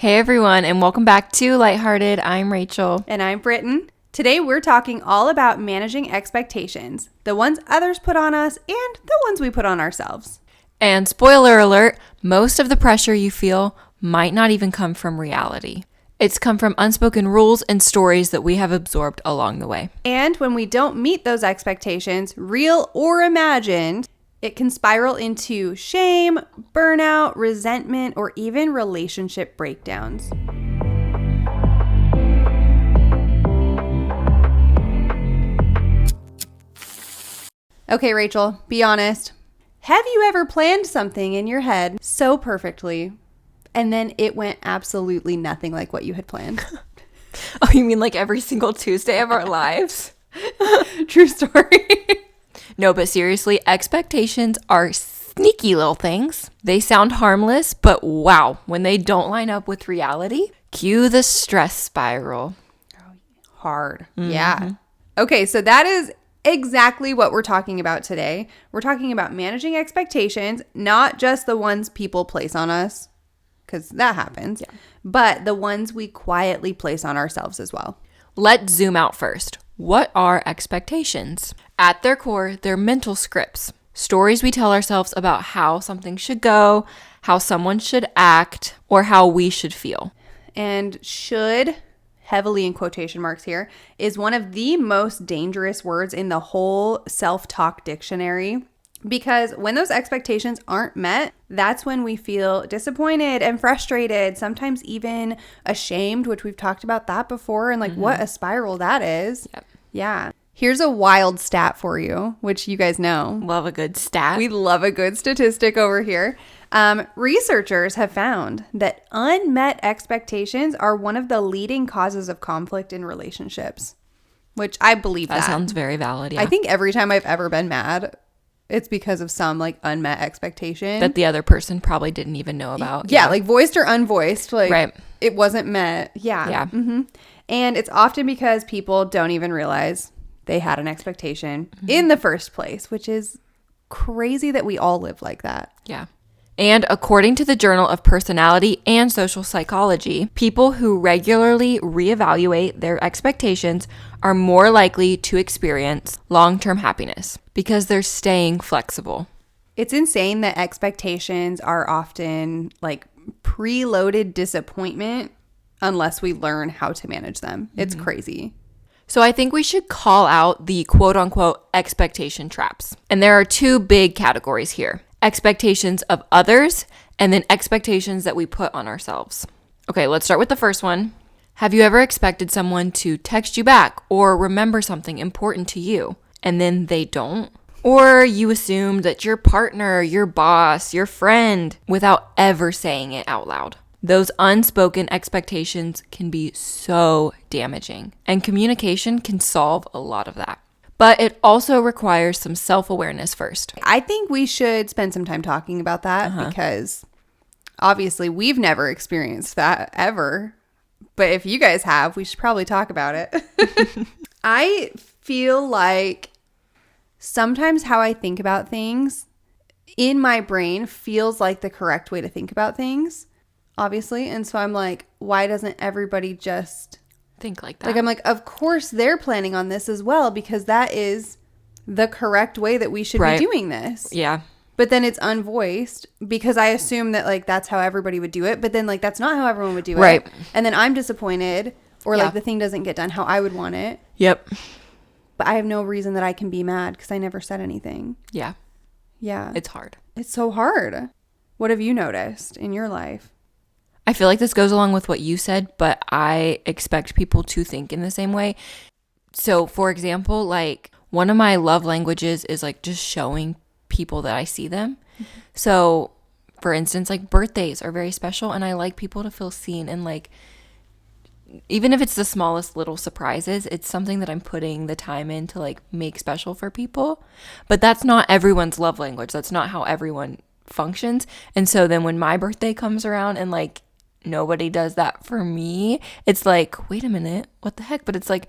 Hey everyone, and welcome back to LightHearted. I'm Rachel. And I'm Britton. Today we're talking all about managing expectations, the ones others put on us and the ones we put on ourselves. And spoiler alert, most of the pressure you feel might not even come from reality. It's come from unspoken rules and stories that we have absorbed along the way. And when we don't meet those expectations, real or imagined, it can spiral into shame, burnout, resentment, or even relationship breakdowns. Okay, Rachel, be honest. Have you ever planned something in your head so perfectly and then it went absolutely nothing like what you had planned? Oh, you mean like every single Tuesday of our lives? True story. No, but seriously, expectations are sneaky little things. They sound harmless, but wow, when they don't line up with reality, cue the stress spiral. Hard. Mm-hmm. Yeah. Okay, so that is exactly what we're talking about today. We're talking about managing expectations, not just the ones people place on us, because that happens, but the ones we quietly place on ourselves as well. Let's zoom out first. What are expectations? At their core, they're mental scripts, stories we tell ourselves about how something should go, how someone should act, or how we should feel. And should, heavily in quotation marks here, is one of the most dangerous words in the whole self-talk dictionary. Because when those expectations aren't met, that's when we feel disappointed and frustrated, sometimes even ashamed, which we've talked about that before, and like what a spiral that is. Yep. Yeah. Here's a wild stat for you, which you guys know. Love a good stat. We love a good statistic over here. Researchers have found that unmet expectations are one of the leading causes of conflict in relationships, which I believe that. That sounds very valid, yeah. I think every time I've ever been mad, it's because of some like unmet expectation. That the other person probably didn't even know about. Yeah, like voiced or unvoiced. Like right. It wasn't met. Yeah. Yeah. Mm-hmm. And it's often because people don't even realize they had an expectation in the first place, which is crazy that we all live like that. Yeah. And according to the Journal of Personality and Social Psychology, people who regularly reevaluate their expectations are more likely to experience long-term happiness because they're staying flexible. It's insane that expectations are often like preloaded disappointment unless we learn how to manage them. It's crazy. So I think we should call out the quote-unquote expectation traps. And there are two big categories here. Expectations of others and then expectations that we put on ourselves. Okay, let's start with the first one. Have you ever expected someone to text you back or remember something important to you and then they don't? Or you assumed that your partner, your boss, your friend without ever saying it out loud? Those unspoken expectations can be so damaging, and communication can solve a lot of that. But it also requires some self-awareness first. I think we should spend some time talking about that because obviously we've never experienced that ever. But if you guys have, we should probably talk about it. I feel like sometimes how I think about things in my brain feels like the correct way to think about things, obviously. And so I'm like, why doesn't everybody just think like that? Like, I'm like, of course they're planning on this as well because that is the correct way that we should be doing this. Yeah. But then it's unvoiced because I assume that like that's how everybody would do it. But then like that's not how everyone would do it. Right. And then I'm disappointed or like the thing doesn't get done how I would want it. Yep. But I have no reason that I can be mad because I never said anything. Yeah. Yeah. It's hard. It's so hard. What have you noticed in your life? I feel like this goes along with what you said, but I expect people to think in the same way. So, for example, like one of my love languages is like just showing people that I see them. So, for instance, like birthdays are very special and I like people to feel seen and like even if it's the smallest little surprises, it's something that I'm putting the time in to like make special for people. But that's not everyone's love language. That's not how everyone functions. And so then when my birthday comes around and like nobody does that for me, it's like, wait a minute, what the heck? But it's like,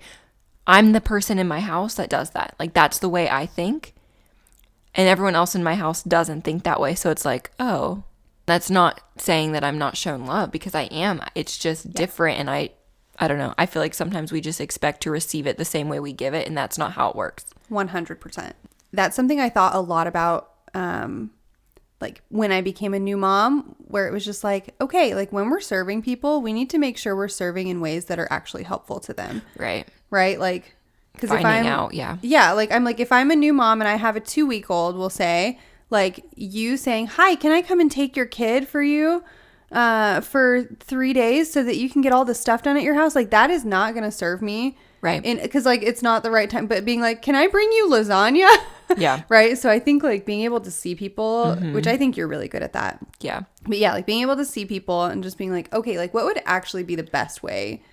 I'm the person in my house that does that. Like, that's the way I think. And everyone else in my house doesn't think that way. So it's like, oh, That's not saying that I'm not shown love, because I am. It's just different. And I don't know. I feel like sometimes we just expect to receive it the same way we give it. And that's not how it works. 100%. That's something I thought a lot about, like when I became a new mom, where it was just like, okay, like when we're serving people, we need to make sure we're serving in ways that are actually helpful to them. Right. Right. Like, because if Finding out. Yeah. Like I'm like, if I'm a new mom and I have a 2-week-old, we'll say, like, you saying, hi, can I come and take your kid for you for 3 days so that you can get all the stuff done at your house? Like, that is not going to serve me. Right. Because, like, it's not the right time. But being like, can I bring you lasagna? Yeah. Right. So I think, like, being able to see people, which I think you're really good at that. Yeah. But yeah, like being able to see people and just being like, okay, like what would actually be the best way?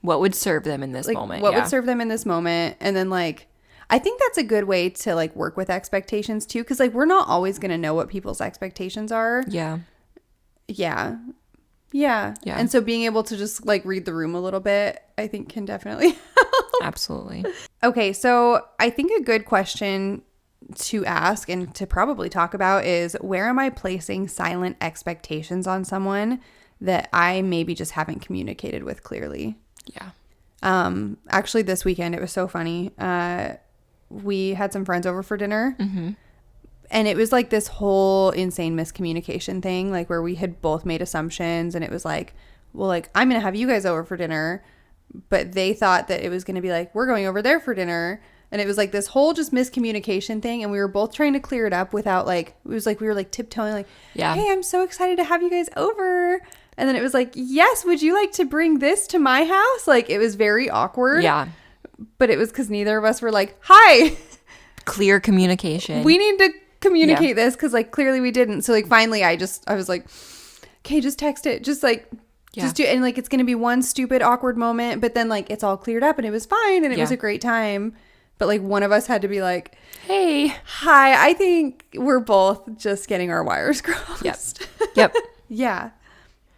What would serve them in this Like, moment? what would serve them in this moment? And then, like, I think that's a good way to, like, work with expectations too. Because, like, we're not always going to know what people's expectations are. Yeah. Yeah. Yeah. Yeah. And so being able to just, like, read the room a little bit, I think can definitely help. Absolutely. Okay. So I think a good question to ask and to probably talk about is, where am I placing silent expectations on someone that I maybe just haven't communicated with clearly? Yeah. Actually this weekend, it was so funny. We had some friends over for dinner, and it was like this whole insane miscommunication thing, like where we had both made assumptions, and it was like, well, like, I'm going to have you guys over for dinner, but they thought that it was going to be like, we're going over there for dinner. And it was like this whole just miscommunication thing. And we were both trying to clear it up without, like, it was like we were like tiptoeing, like, Yeah. hey, I'm so excited to have you guys over. And then it was like, yes, would you like to bring this to my house? Like, it was very awkward. Yeah. But it was because neither of us were like, hi, Clear communication. we need to communicate this, because, like, clearly we didn't. So, like, finally I was like, okay, just text it. Just, like, just do it. And, like, it's going to be one stupid awkward moment, but then, like, it's all cleared up and it was fine and it was a great time. But, like, one of us had to be like, hey, hi, I think we're both just getting our wires crossed. Yep. Yeah.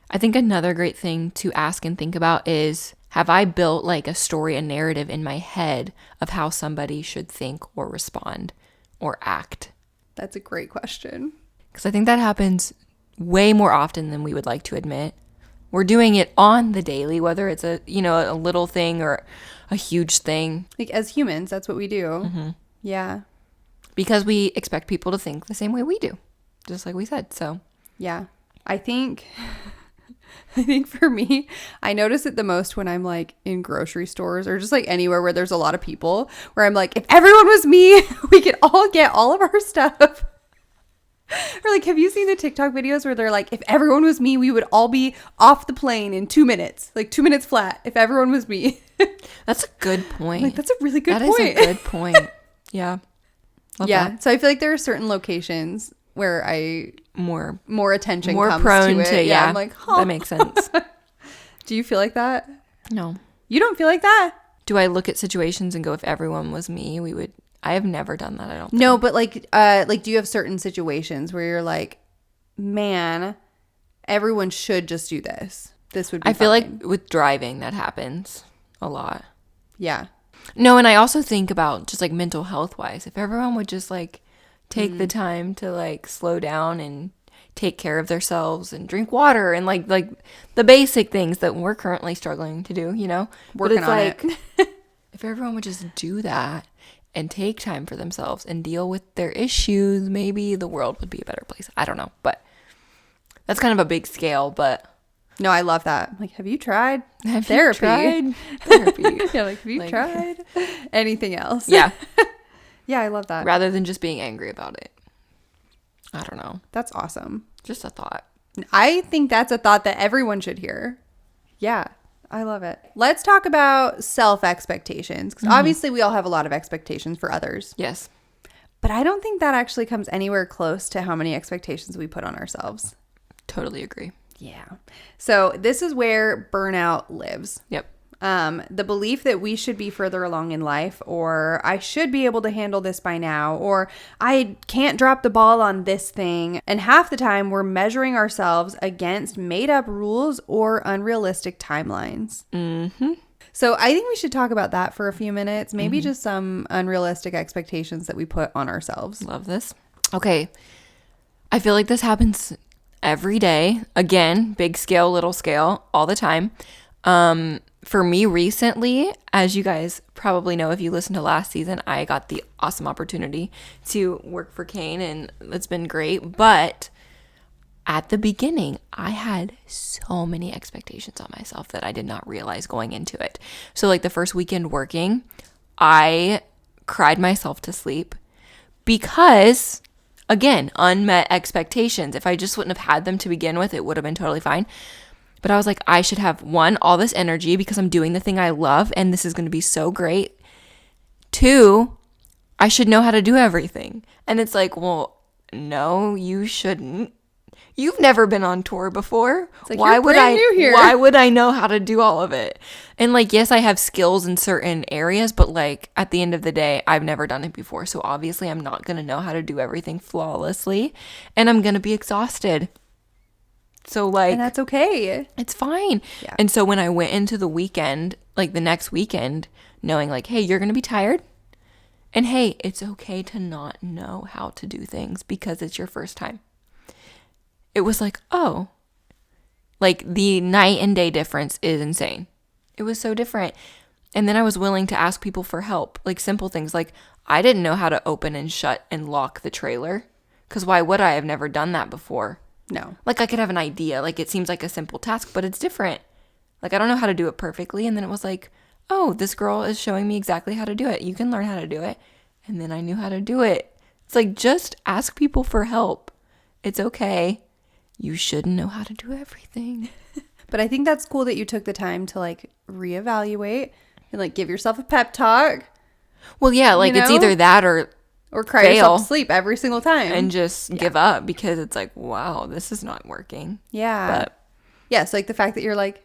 I think another great thing to ask and think about is, have I built like a story, a narrative in my head of how somebody should think or respond or act? That's a great question. Because I think that happens way more often than we would like to admit. We're doing it on the daily, whether it's a little thing or a huge thing. Like, as humans, that's what we do. Yeah. Because we expect people to think the same way we do, just like we said. So Yeah. I think for me, I notice it the most when I'm, like, in grocery stores or just, like, anywhere where there's a lot of people, where I'm like, if everyone was me, we could all get all of our stuff. Or, like, have you seen the TikTok videos where they're like, if everyone was me, we would all be off the plane in 2 minutes, like 2 minutes flat, if everyone was me. that's a good point. Like, that's a really good point. That is a good point. Yeah. Love Yeah. that. So I feel like there are certain locations where more attention more comes prone to it. to, yeah. I'm like, huh. That makes sense. Do you feel like that? No. You don't feel like that? Do I look at situations and go, if everyone was me, we would? I have never done that. I don't think. No, but like do you have certain situations where you're like, man, everyone should just do this. This would be I feel fine. like with driving that happens a lot. Yeah. No, and I also think about just like mental health wise, if everyone would just like take the time to like slow down and take care of themselves and drink water and like the basic things that we're currently struggling to do, Working but it's on like it. if everyone would just do that and take time for themselves and deal with their issues, maybe the world would be a better place. I don't know, but that's kind of a big scale. But No, I love that. Like, have you tried have therapy? you tried therapy? Yeah, like, have you tried anything else? Yeah. Yeah, I love that. Rather than just being angry about it. I don't know. That's awesome. Just a thought. I think that's a thought that everyone should hear. Yeah, I love it. Let's talk about self-expectations, because obviously we all have a lot of expectations for others. Yes. But I don't think that actually comes anywhere close to how many expectations we put on ourselves. Totally agree. Yeah. So this is where burnout lives. Yep. The belief that we should be further along in life, or I should be able to handle this by now, or I can't drop the ball on this thing. And half the time we're measuring ourselves against made up rules or unrealistic timelines. Mm-hmm. So I think we should talk about that for a few minutes. Maybe just some unrealistic expectations that we put on ourselves. Love this. Okay. I feel like this happens every day. Again, big scale, little scale, all the time. For me recently, as you guys probably know if you listened to last season, I got the awesome opportunity to work for Kane, and it's been great. But at the beginning, I had so many expectations on myself that I did not realize going into it. So like the first weekend working, I cried myself to sleep because, again, unmet expectations. If I just wouldn't have had them to begin with, it would have been totally fine. But I was like, I should have, one, all this energy because I'm doing the thing I love and this is going to be so great. 2, I should know how to do everything. And it's like, well, no, you shouldn't. You've never been on tour before. Like, why would I? Why would I know how to do all of it? And like, yes, I have skills in certain areas, but like at the end of the day, I've never done it before. So obviously, I'm not going to know how to do everything flawlessly, and I'm going to be exhausted. So like, and that's okay. It's fine. Yeah. And so when I went into the weekend, like the next weekend, knowing like, hey, you're going to be tired. And hey, it's okay to not know how to do things because it's your first time. It was like, oh, like the night and day difference is insane. It was so different. And then I was willing to ask people for help, like simple things. Like I didn't know how to open and shut and lock the trailer because why would I have never done that before? No. Like I could have an idea. Like it seems like a simple task, but it's different. Like I don't know how to do it perfectly. And then it was like, oh, this girl is showing me exactly how to do it. You can learn how to do it. And then I knew how to do it. It's like, just ask people for help. It's okay. You shouldn't know how to do everything. But I think that's cool that you took the time to like reevaluate and like give yourself a pep talk. Well, yeah, like it's either that or cry yourself to sleep every single time and just give up because it's like, wow, this is not working. Yeah. But yes, like the fact that you're like,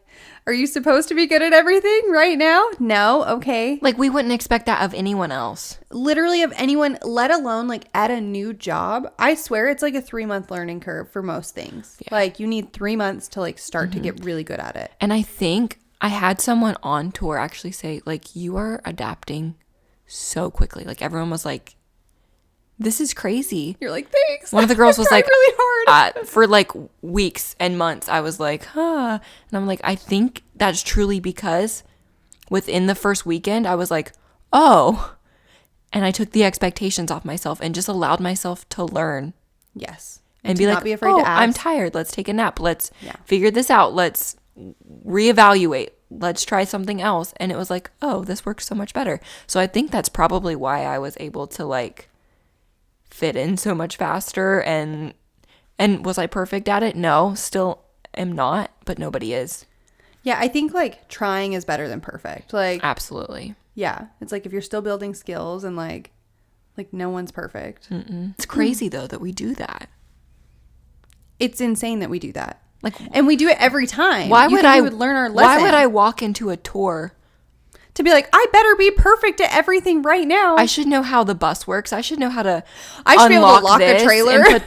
are you supposed to be good at everything right now? No. Okay. like we wouldn't expect that of anyone else. Literally of anyone, let alone like at a new job. I swear it's like a 3-month learning curve for most things. Yeah. Like you need 3 months to like start to get really good at it. And I think I had someone on tour actually say like, you are adapting so quickly. Like everyone was like, this is crazy. You're like, thanks. One of the girls was like, really hard. For like weeks and months, I was like, huh. And I'm like, I think that's truly because within the first weekend, I was like, oh. And I took the expectations off myself and just allowed myself to learn. Yes. And be like, not be afraid to ask. I'm tired. Let's take a nap. Let's figure this out. Let's reevaluate. Let's try something else. And it was like, oh, this works so much better. So I think that's probably why I was able to like fit in so much faster. And was I perfect at it? No, still am not, but nobody is. Yeah, I think like trying is better than perfect. Like absolutely. Yeah, it's like if you're still building skills and like no one's perfect. It's crazy though that we do that. It's insane that we do that. Like, and we do it every time. Why would I would learn our lesson? Why would I walk into a tour to be like, I better be perfect at everything right now? I should know how the bus works. I should know how to I should be able to lock a trailer and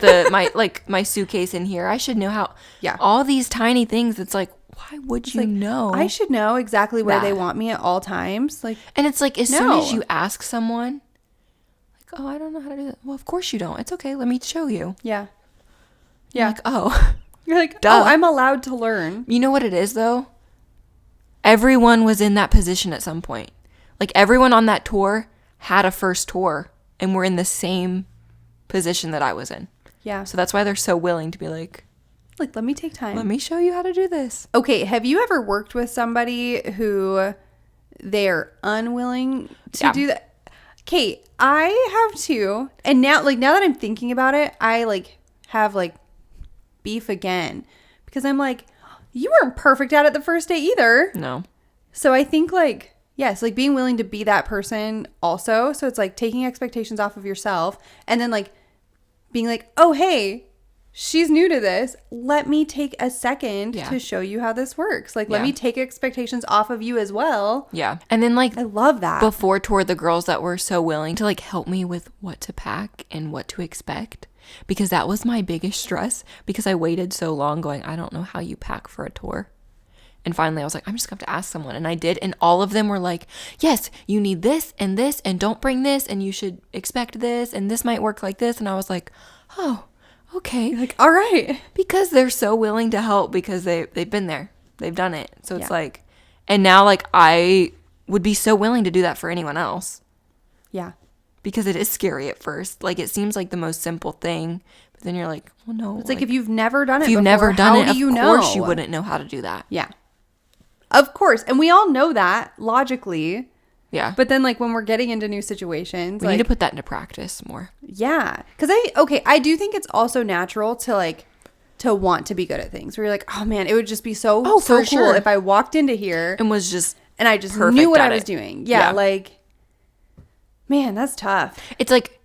put my suitcase in here. I should know how. Yeah. All these tiny things. It's like, why would you know? I should know exactly where they want me at all times. Like, and it's like as soon as you ask someone, like, oh, I don't know how to do that. Well, of course you don't. It's okay. Let me show you. Yeah. Yeah. Like, oh. You're like, duh. Oh, I'm allowed to learn. You know what it is, though? Everyone was in that position at some point. Like, everyone on that tour had a first tour and were in the same position that I was in. Yeah. So that's why they're so willing to be like, let me take time. Let me show you how to do this. Okay, have you ever worked with somebody who they're unwilling to do that? Kate, I have too. And now that I'm thinking about it, I have beef again because I'm like, you weren't perfect at it the first day either. No. So I think yes, being willing to be that person also. So it's taking expectations off of yourself and then being like, oh, hey, she's new to this. Let me take a second to show you how this works. Let me take expectations off of you as well. Yeah. And then I love that. Before tour, the girls that were so willing to help me with what to pack and what to expect. Because that was my biggest stress because I waited so long going, I don't know how you pack for a tour. And finally I was like, I'm just going to have to ask someone. And I did. And all of them were like, yes, you need this and don't bring this. And you should expect this. And this might work like this. And I was like, oh, okay. You're like, all right. Because they're so willing to help because they've been there. They've done it. So it's Yeah. like, and now like I would be so willing to do that for anyone else. Yeah. Because it is scary at first. Like it seems like the most simple thing. But then you're like, well, no. It's like if you've never done it if you've before, never done how it, do you of know? course you wouldn't know how to do that. Yeah. Of course. And we all know that logically. Yeah. But then like when we're getting into new situations, we need to put that into practice more. Yeah. Because I do think it's also natural to like to want to be good at things. Where you're like, oh man, it would just be so cool sure. if I walked into here And was just and I just perfect knew what I at was it. doing. Yeah, like man, that's tough. It's like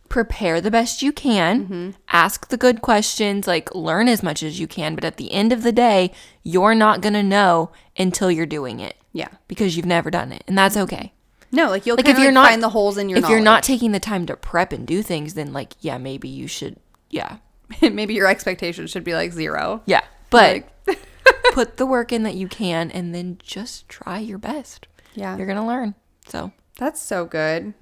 prepare the best you can, ask the good questions, like learn as much as you can. But at the end of the day, you're not going to know until you're doing it. Yeah. Because you've never done it. And that's okay. No, like you'll Like kind if of you're not find the holes in your if you're knowledge. not taking the time to prep and do things, then like, yeah, maybe you should. Yeah. Maybe your expectations should be like 0. Yeah. But Like, put the work in that you can and then just try your best. yeah. You're going to learn. So, That's so good.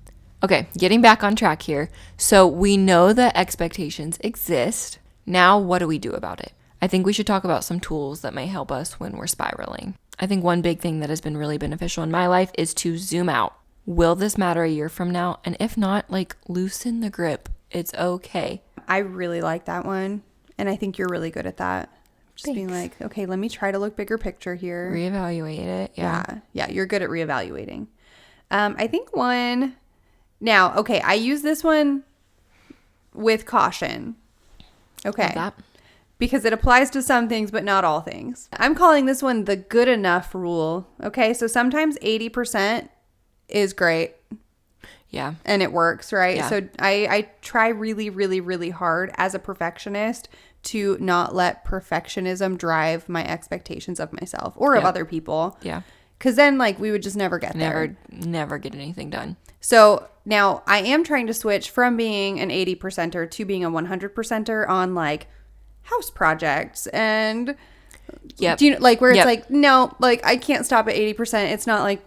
okay, getting back on track here. So, we know that expectations exist. Now, what do we do about it? I think we should talk about some tools that may help us when we're spiraling. I think one big thing that has been really beneficial in my life is to zoom out. Will this matter a year from now? And if not, like loosen the grip. It's okay. I really like that one. And I think you're really good at that. Just being Thanks. like, okay, let me try to look bigger picture here. Reevaluate it. Yeah. Yeah, you're good at reevaluating. I think one now, okay, I use this one with caution. Okay. Love that. Because it applies to some things, but not all things. I'm calling this one the good enough rule. Okay. So sometimes 80% is great Yeah. and it works, right? Yeah. So I try really, really, really hard as a perfectionist to not let perfectionism drive my expectations of myself or of Yeah. other people. Yeah. Because then like we would just never get there. Never get anything done. So now I am trying to switch from being an 80%er to being a 100%er on like house projects and Yep. do you know, like where it's Yep. like, no, like I can't stop at 80%. It's not like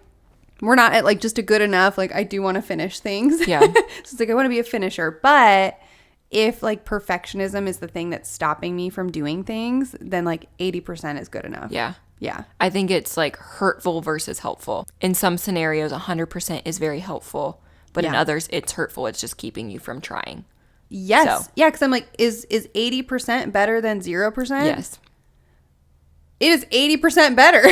we're not at like just a good enough. Like I do want to finish things. Yeah. So it's like I want to be a finisher. But if like perfectionism is the thing that's stopping me from doing things, then like 80% is good enough. Yeah. Yeah. I think it's like hurtful versus helpful. In some scenarios, 100% is very helpful, but in Yeah. others, it's hurtful. It's just keeping you from trying. Yes. So. Yeah. Because I'm like, is 80% better than 0%? Yes. It is 80% better.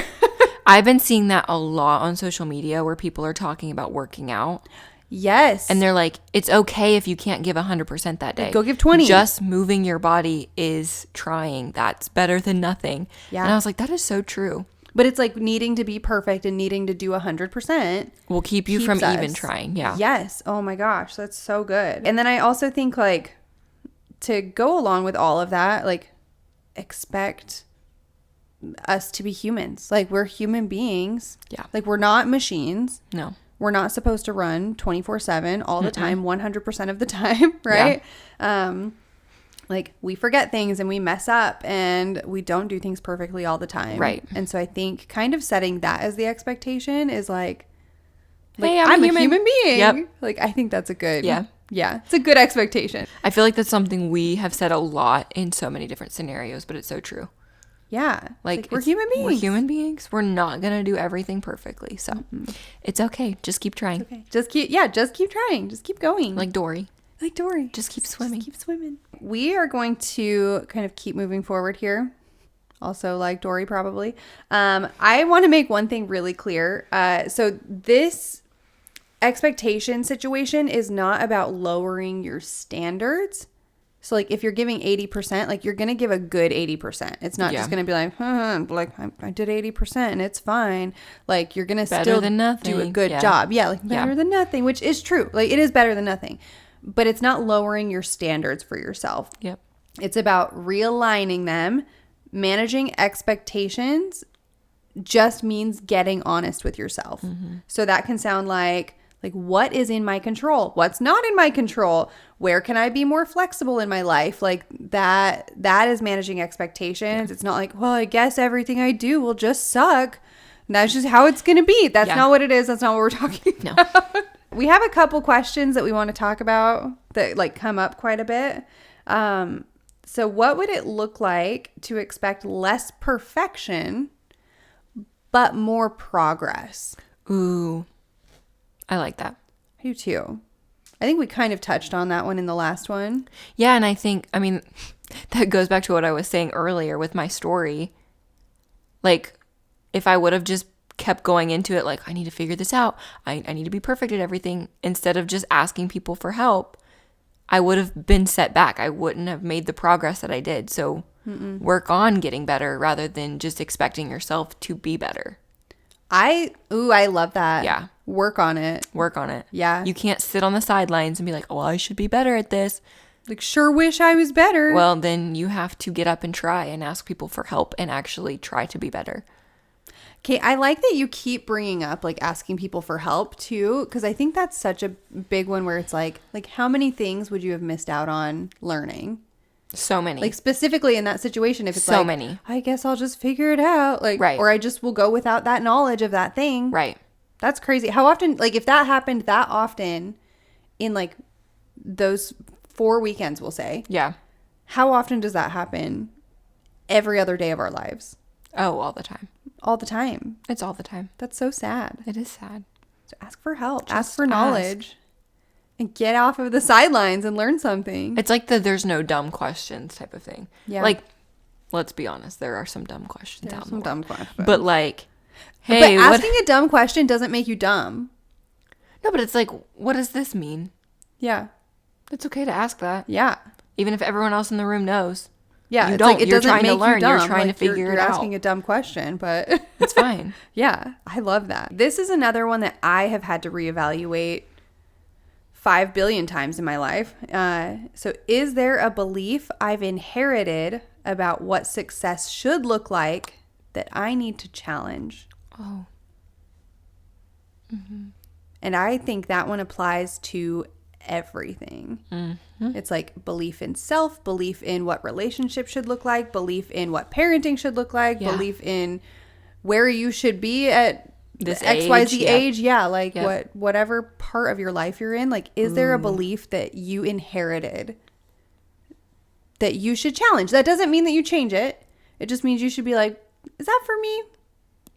I've been seeing that a lot on social media where people are talking about working out. Yes. And they're like, it's okay if you can't give 100% that day. Go give 20. Just moving your body is trying. That's better than nothing. Yeah. And I was like, that is so true. But it's like needing to be perfect and needing to do 100% Will keep you from keeps even us. trying. Yeah. Yes. Oh my gosh. That's so good. And then I also think like to go along with all of that, like expect us to be humans. Like we're human beings. Yeah. Like we're not machines. No. We're not supposed to run 24/7 all the time, 100% of the time, right? Like we forget things and we mess up and we don't do things perfectly all the time. Right. And so I think kind of setting that as the expectation is like Hey, I'm a a human being. Yep. Like I think that's a good Yeah. It's a good expectation. I feel like that's something we have said a lot in so many different scenarios, but it's so true. Yeah. Like we're human beings. We're human beings. We're not going to do everything perfectly. So it's okay. Just keep trying. Okay. Just keep trying. Just keep going. Like Dory. Like Dory. Just keep swimming. Just keep swimming. We are going to kind of keep moving forward here. Also like Dory probably. I want to make one thing really clear. So this expectation situation is not about lowering your standards. So like if you're giving 80%, like you're going to give a good 80%. It's not just going to be like, I did 80% and it's fine. Like you're going to still than nothing. do a good Yeah. job. Yeah, like better Yeah. than nothing, which is true. Like it is better than nothing. But it's not lowering your standards for yourself. Yep. It's about realigning them. Managing expectations just means getting honest with yourself. So that can sound like what is in my control? What's not in my control? Where can I be more flexible in my life? Like that is managing expectations. It's not like, well, I guess everything I do will just suck. And that's just how it's going to be. That's not what it is. That's not what we're talking about. We have a couple questions that we want to talk about that like come up quite a bit. So what would it look like to expect less perfection, but more progress? Ooh, I like that. I do too. I think we kind of touched on that one in the last one. Yeah, and I mean, that goes back to what I was saying earlier with my story. Like, if I would have just kept going into it like, I need to figure this out, I need to be perfect at everything, instead of just asking people for help, I would have been set back. I wouldn't have made the progress that I did. So work on getting better rather than just expecting yourself to be better. I love that. Yeah. Work on it. Work on it. Yeah. You can't sit on the sidelines and be like, oh, I should be better at this. Like, sure wish I was better. Well, then you have to get up and try and ask people for help and actually try to be better. Okay, I like that you keep bringing up, like, asking people for help, too, because I think that's such a big one where it's like, how many things would you have missed out on learning? So many. Like, specifically in that situation, if it's so many. I guess I'll just figure it out. Like, right. Or I just will go without that knowledge of that thing. Right. That's crazy. How often, like, if that happened that often in, like, those 4 weekends, we'll say. Yeah. How often does that happen every other day of our lives? Oh, all the time. All the time. It's all the time. That's so sad. It is sad. So ask for help. Just ask for knowledge. And get off of the sidelines and learn something. It's like the there's no dumb questions type of thing. Yeah. Like, let's be honest, there are some dumb questions There's out some in the dumb world. questions. But like, hey, but asking a dumb question doesn't make you dumb. No, but it's like, what does this mean? Yeah. It's okay to ask that. Yeah. Even if everyone else in the room knows. Yeah. You it's don't. like, it You're doesn't trying make to learn. you dumb. You're trying to figure you're it out. You're asking a dumb question, but it's fine. Yeah. I love that. This is another one that I have had to reevaluate 5 billion times in my life. So is there a belief I've inherited about what success should look like that I need to challenge? Oh. Mm-hmm. And I think that one applies to everything. Mm-hmm. It's like belief in self, belief in what relationships should look like, belief in what parenting should look like, belief in where you should be at this XYZ age. Yeah, like Yep. whatever part of your life you're in. Like, is there a belief that you inherited that you should challenge? That doesn't mean that you change it. It just means you should be like, is that for me?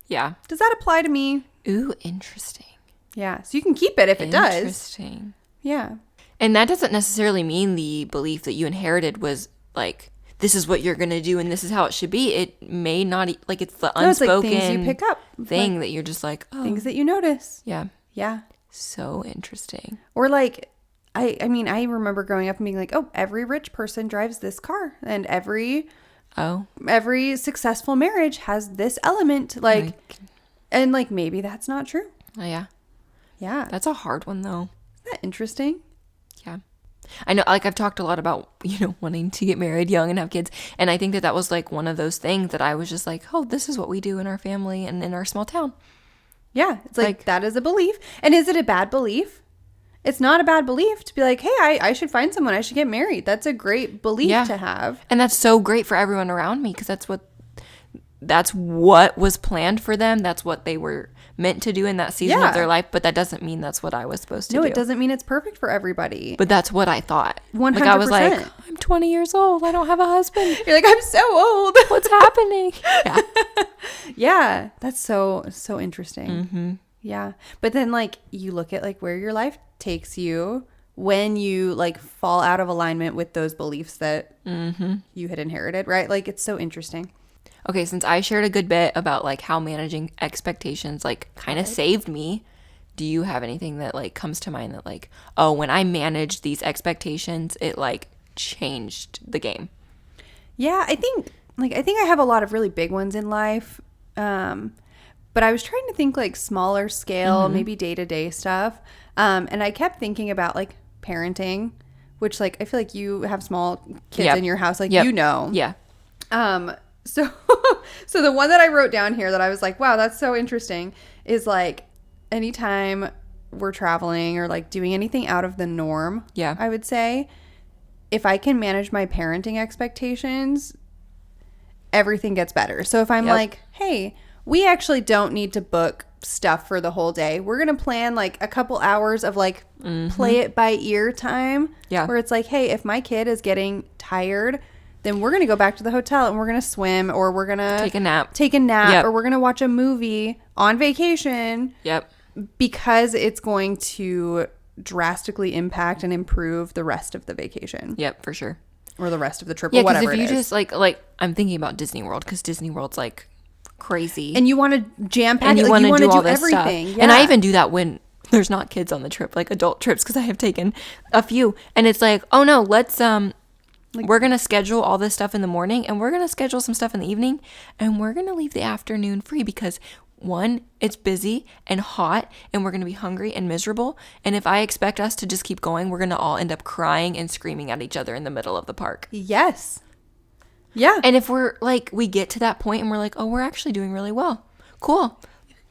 Yeah. Does that apply to me? Ooh, interesting. Yeah. So you can keep it if it does. Interesting. Yeah. And that doesn't necessarily mean the belief that you inherited was like, this is what you're going to do and this is how it should be. It may not, like, it's the unspoken it's like things you pick up. thing like, that you're just like, oh. things that you notice. Yeah. Yeah. So interesting. Or like, I mean, I remember growing up and being like, oh, every rich person drives this car and every successful marriage has this element. Like, and like, maybe that's not true. Oh, yeah. Yeah. That's a hard one though. Isn't that interesting? Yeah. I know, like, I've talked a lot about, wanting to get married young and have kids. And I think that was like one of those things that I was just like, oh, this is what we do in our family and in our small town. Yeah. It's like that is a belief. And is it a bad belief? It's not a bad belief to be like, hey, I should find someone. I should get married. That's a great belief to have. And that's so great for everyone around me because that's what was planned for them. That's what they were meant to do in that season of their life. But that doesn't mean that's what I was supposed to do. No, it doesn't mean it's perfect for everybody. But that's what I thought. 100%. Like, I was like, I'm 20 years old. I don't have a husband. You're like, I'm so old. What's happening? Yeah. Yeah. That's so interesting. Mm-hmm. Yeah. But then, like, you look at, like, where your life takes you when you, like, fall out of alignment with those beliefs that you had inherited, right? Like, it's so interesting. Okay, since I shared a good bit about, like, how managing expectations, like, kind of saved me, do you have anything that, like, comes to mind that, like, oh, when I managed these expectations, it, like, changed the game? Yeah, I think I have a lot of really big ones in life. But I was trying to think, like, smaller scale, maybe day-to-day stuff. And I kept thinking about, like, parenting, which, like, I feel like you have small kids in your house, like, Yeah. So the one that I wrote down here that I was like, wow, that's so interesting is, like, anytime we're traveling or, like, doing anything out of the norm, I would say, if I can manage my parenting expectations, everything gets better. So if I'm like, hey, we actually don't need to book stuff for the whole day. We're going to plan, like, a couple hours of, like, play it by ear time. Yeah. Where it's like, hey, if my kid is getting tired, then we're going to go back to the hotel and we're going to swim, or we're going to take a nap, or we're going to watch a movie on vacation. Yep. Because it's going to drastically impact and improve the rest of the vacation. Yep, for sure. Or the rest of the trip, or whatever it is. If you just I'm thinking about Disney World, because Disney World's like crazy, and you want to jam pack, and you want to do all this everything. stuff. Yeah. And I even do that when there's not kids on the trip, like adult trips, because I have taken a few, and it's like, oh no, let's we're gonna schedule all this stuff in the morning, and we're gonna schedule some stuff in the evening, and we're gonna leave the afternoon free because, one, it's busy and hot, and we're going to be hungry and miserable. And if I expect us to just keep going, we're going to all end up crying and screaming at each other in the middle of the park. Yes. Yeah. And if we're like, we get to that point and we're like, oh, we're actually doing really well. Cool.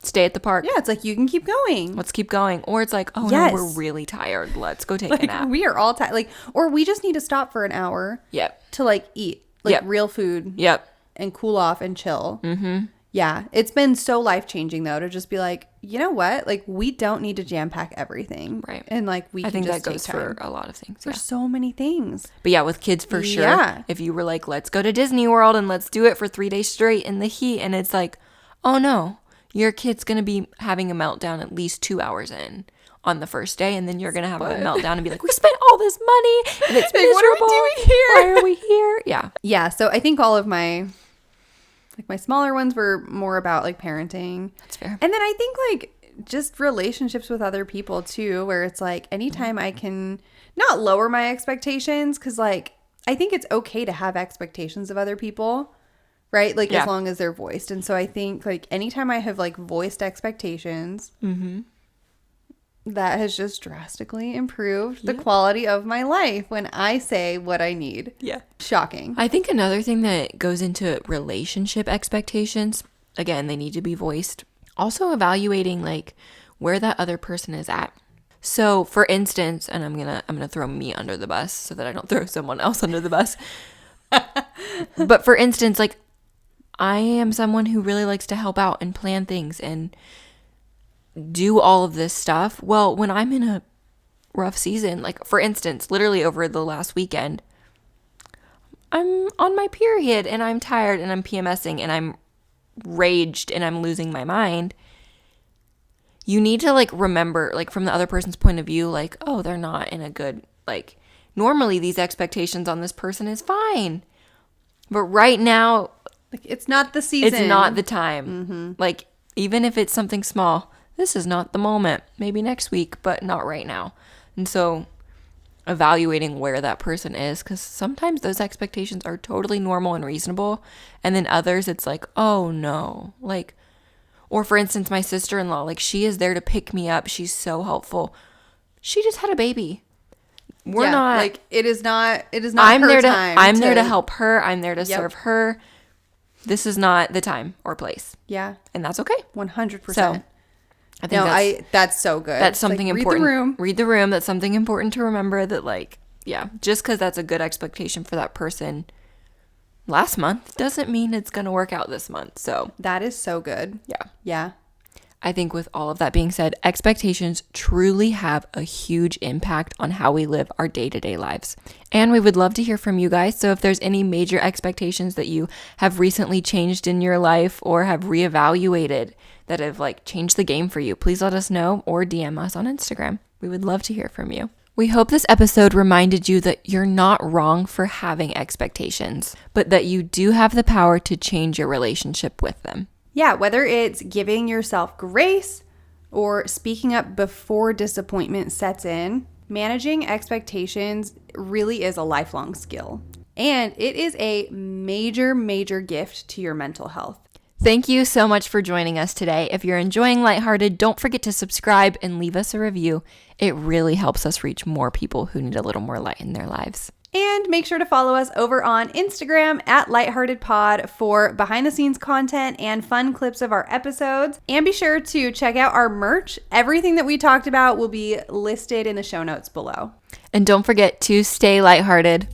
Stay at the park. Yeah, it's like, you can keep going. Let's keep going. Or it's like, oh, no, we're really tired. Let's go take a nap. We are all tired. Or we just need to stop for an hour. Yep. To eat real food. Yep. And cool off and chill. Mm-hmm. Yeah, it's been so life-changing, though, to just be like, you know what? We don't need to jam-pack everything. Right. And, we can just I think that goes take time for a lot of things. For so many things. But, yeah, with kids, for sure. Yeah. If you were like, let's go to Disney World and let's do it for 3 days straight in the heat. And it's like, oh, no. Your kid's going to be having a meltdown at least 2 hours in on the first day. And then you're going to have a meltdown and be like, we spent all this money and it's miserable. What are we doing here? Why are we here? Yeah. Yeah, so I think all of my... my smaller ones were more about parenting. That's fair. And then I think just relationships with other people too, where it's anytime I can not lower my expectations, because I think it's okay to have expectations of other people, right? As long as they're voiced. And so I think anytime I have voiced expectations, that has just drastically improved the quality of my life when I say what I need. Yeah. Shocking. I think another thing that goes into relationship expectations, again, they need to be voiced. Also evaluating where that other person is at. So for instance, and I'm gonna throw me under the bus so that I don't throw someone else under the bus. But for instance, I am someone who really likes to help out and plan things and do all of this stuff. Well, when I'm in a rough season, for instance, literally over the last weekend, I'm on my period and I'm tired and I'm PMSing and I'm raged and I'm losing my mind. You need to remember from the other person's point of view, oh, they're not in a good, normally these expectations on this person is fine. But right now, it's not the season. It's not the time. Mm-hmm. Even if it's something small, this is not the moment. Maybe next week, but not right now. And so evaluating where that person is, because sometimes those expectations are totally normal and reasonable. And then others, it's oh no. Or for instance, my sister-in-law, she is there to pick me up. She's so helpful. She just had a baby. We're not. It is not I'm her there time. I'm there to help her. I'm there to serve her. This is not the time or place. Yeah. And that's okay. 100%. So I think that's so good. That's something important. Read the room. Read the room. That's something important to remember, that just because that's a good expectation for that person last month doesn't mean it's going to work out this month. So that is so good. Yeah. Yeah. I think with all of that being said, expectations truly have a huge impact on how we live our day-to-day lives. And we would love to hear from you guys. So if there's any major expectations that you have recently changed in your life or have reevaluated that have changed the game for you, please let us know or DM us on Instagram. We would love to hear from you. We hope this episode reminded you that you're not wrong for having expectations, but that you do have the power to change your relationship with them. Yeah, whether it's giving yourself grace or speaking up before disappointment sets in, managing expectations really is a lifelong skill. And it is a major, major gift to your mental health. Thank you so much for joining us today. If you're enjoying LightHearted, don't forget to subscribe and leave us a review. It really helps us reach more people who need a little more light in their lives. And make sure to follow us over on Instagram at LightHeartedPod for behind-the-scenes content and fun clips of our episodes. And be sure to check out our merch. Everything that we talked about will be listed in the show notes below. And don't forget to stay lighthearted.